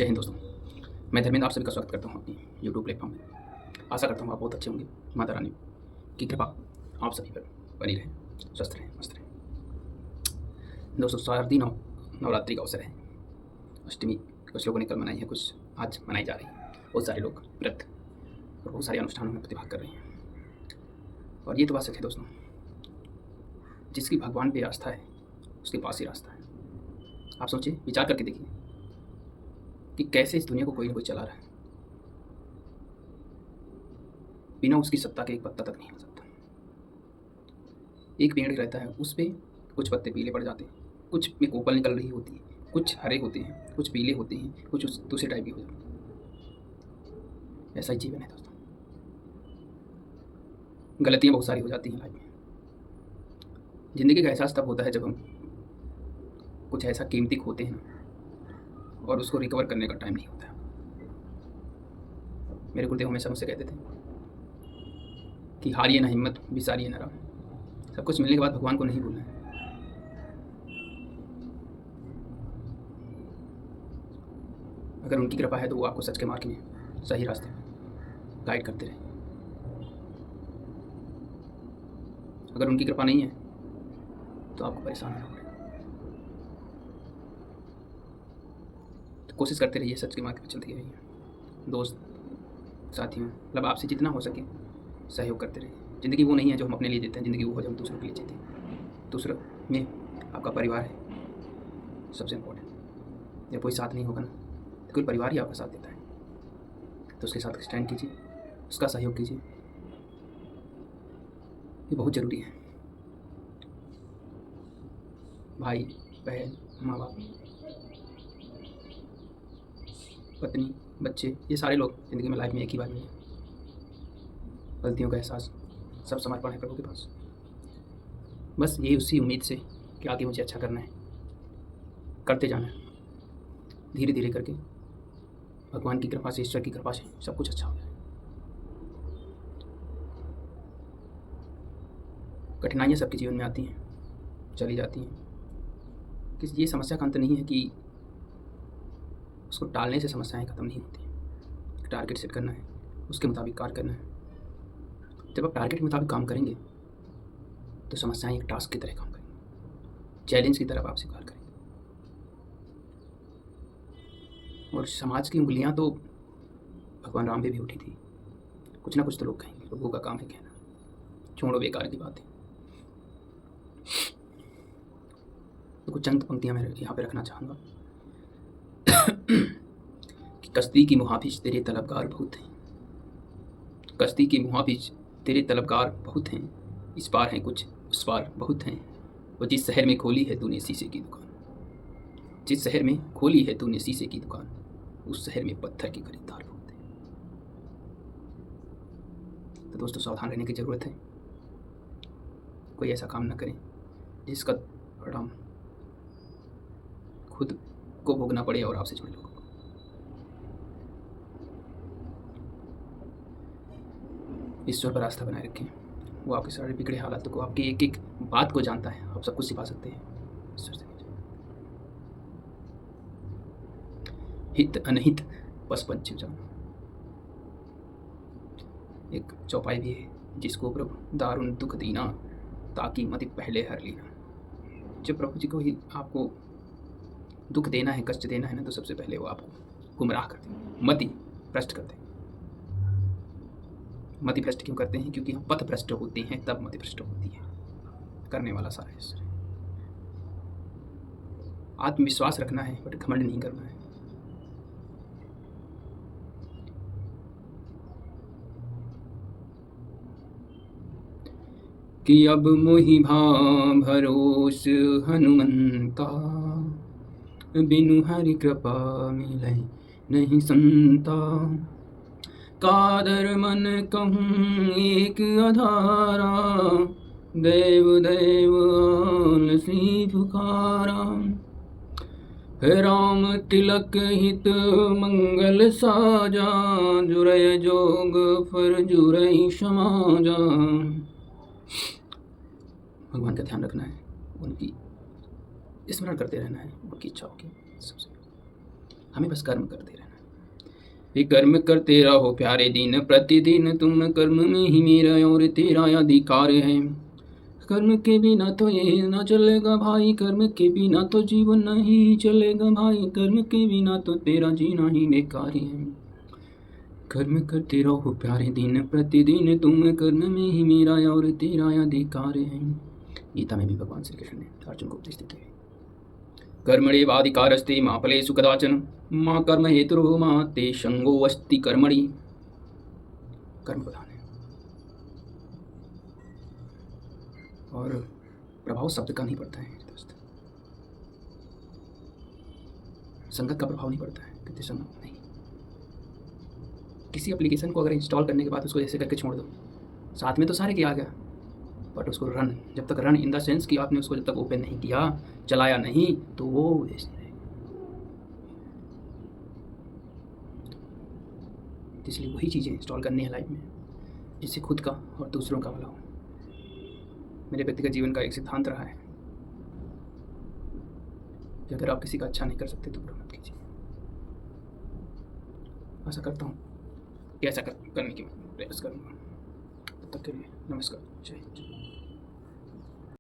जय हिंद दोस्तों, मैं धर्मेंद्र आप सभी का स्वागत करता हूँ अपनी यूट्यूब प्लेटफॉर्म में। आशा करता हूँ आप बहुत अच्छे होंगे। माता रानी की कृपा आप सभी पर बनी रहे, स्वस्थ रहें, मस्त रहें। दोस्तों, शारदीय नवरात्रि का अवसर है। अष्टमी कुछ लोगों ने कल मनाई है, कुछ आज मनाई जा रही है। बहुत सारे लोग व्रत और बहुत सारे अनुष्ठानों में प्रतिभाग कर रहे हैं। और ये तो बात सच है दोस्तों, जिसकी भगवान पे आस्था है उसके पास ही रास्ता है। आप सोचिए, विचार करके देखिए कि कैसे इस दुनिया को कोई ना कोई चला रहा है। बिना उसकी सत्ता के एक पत्ता तक नहीं हो सकता। एक पेड़ रहता है, उस पे कुछ पत्ते पीले पड़ जाते हैं, कुछ में कोपल निकल रही होती है, कुछ हरे होते हैं, कुछ पीले होते हैं, कुछ उस दूसरे टाइप के हो जाते हैं। ऐसा ही जीवन है दोस्तों। गलतियाँ बहुत सारी हो जाती हैं लाइफ में। ज़िंदगी का एहसास तब होता है जब हम कुछ ऐसा कीमती खोते हैं ना, और उसको रिकवर करने का टाइम नहीं होता है। मेरे गुरुदेव हमेशा मुझसे कहते थे कि हारिए ना हिम्मत, बिसारिए ना राम। सब कुछ मिलने के बाद भगवान को नहीं भूलना है। अगर उनकी कृपा है तो वो आपको सच के मार्ग में, सही रास्ते में गाइड करते रहे। अगर उनकी कृपा नहीं है तो आपको परेशान होना पड़ेगा। तो कोशिश करते रहिए, सच के मार्ग पर चलते रहिए। दोस्त साथियों, मतलब आपसे जितना हो सके सहयोग करते रहिए। ज़िंदगी वो नहीं है जो हम अपने लिए जीते हैं, ज़िंदगी वो है जो हम दूसरों के लिए जीते हैं। दूसरों में आपका परिवार है सबसे इम्पोर्टेंट। जब कोई साथ नहीं होगा ना, तो कोई परिवार ही आपका साथ देता है, तो उसके साथ स्टैंड कीजिए, उसका सहयोग कीजिए। ये बहुत ज़रूरी है। भाई बहन, माँ बाप, पत्नी, बच्चे, ये सारे लोग ज़िंदगी में लाइफ में एक ही बार मिले। गलतियों का एहसास, सब समर्पण है प्रभु के पास। बस यही उसी उम्मीद से कि आगे मुझे अच्छा करना है, करते जाना है। धीरे धीरे करके भगवान की कृपा से, ईश्वर की कृपा से सब कुछ अच्छा हो जाए। कठिनाइयाँ सबके जीवन में आती हैं, चली जाती हैं। किसी ये समस्या का अंत नहीं है कि उसको टालने से समस्याएं खत्म नहीं होती। टारगेट सेट करना है, उसके मुताबिक कार्य करना है। जब आप टारगेट के मुताबिक काम करेंगे तो समस्याएं एक टास्क की तरह काम करेंगी, चैलेंज की तरफ आप स्वीकार करेंगे। और समाज की उंगलियां तो भगवान राम पे भी उठी थी। कुछ ना कुछ तो लोग कहेंगे, लोगों का काम है कहना, छोड़ो बेकार की बातें। तो कुछ चंद पंक्तियां मैं यहाँ पे रखना चाहूँगा कि कश्ती की मुहाफिज तेरे तलबगार बहुत हैं, कश्ती की मुहाफिज तेरे तलबगार बहुत हैं, इस पार हैं कुछ, उस पार बहुत हैं। वो जिस शहर में खोली है तूने शीशे की दुकान, जिस शहर में खोली है तूने शीशे की दुकान, उस शहर में पत्थर की खरीदार बहुत हैं। तो दोस्तों, सावधान रहने की ज़रूरत है। कोई ऐसा काम ना करें जिसका परिणाम खुद को भोगना पड़े और आपसे जुड़े लोगों को। ईश्वर पर आस्था बनाए रखें। वो आपके सारे बिगड़े हालातों को, आपकी एक एक बात को जानता है। आप सब कुछ सिखा सकते हैं ईश्वर से। हित अनहित बस पंच जान, एक चौपाई भी है, जिसको प्रभु दारुण दुख दीना, ताकि मति पहले हर लीना। जब प्रभु जी को ही आपको दुख देना है, कष्ट देना है ना, तो सबसे पहले वो आपको गुमराह करते हैं, मति भ्रष्ट करते हैं। मति भ्रष्ट क्यों करते हैं? क्योंकि हम पथ भ्रष्ट होते हैं, तब मति भ्रष्ट होती है। करने वाला सारा ईश्वर है। आत्मविश्वास रखना है, बट घमंड नहीं करना है। कि अब मोहि भां भरोस हनुमंता, बिनु हरि कृपा मिलै नहीं संता। कादर मन कहूँ एक अधारा, देव देव आलसी पुकारा। राम तिलक हित मंगल साजा, जुरै जोग फर जुरै समाजा। भगवान का ध्यान रखना है, उनकी स्मरण करते रहना है, उनकी इच्छाओं की सबसे। हमें बस कर्म करते रहना। ये कर्म करते रहो प्यारे दिन प्रतिदिन, तुम कर्म में ही मेरा और तेरा अधिकार है। कर्म के बिना तो ये ना चलेगा भाई, कर्म के बिना तो जीवन नहीं चलेगा भाई, कर्म के बिना तो तेरा जीना ही बेकार है। कर्म करते रहो प्यारे दिन प्रतिदिन, तुम कर्म में ही मेरा और तेरा अधिकार है। गीता में भी भगवान श्री कृष्ण ने अर्जुन को उपदेश देते हैं, कर्मणेवाधिकारस्ते मा फलेषु कदाचन, माँ कर्म हेतुर्भुः मा ते संगो अस्ति कर्मणि। कर्म प्रधान है और प्रभाव शब्द का नहीं पड़ता है दोस्त, संगत का प्रभाव नहीं पड़ता है। कितने संगत नहीं, किसी एप्लीकेशन को अगर इंस्टॉल करने के बाद उसको ऐसे करके छोड़ दो, साथ में तो सारे किया गया, बट उसको रन, जब तक रन इन द सेंस कि आपने उसको जब तक ओपन नहीं किया, चलाया नहीं, तो वो वेस्ट नहीं रहेगा। इसलिए वही चीज़ें इंस्टॉल करनी है लाइफ में जिससे खुद का और दूसरों का भला हो। मेरे व्यक्तिगत जीवन का एक सिद्धांत रहा है कि अगर आप किसी का अच्छा नहीं कर सकते तो बुरा मत कीजिए। आशा करता हूँ कि ऐसा करने की प्रयास करूँगा। तब तक के लिए नमस्कार, जय हिंद।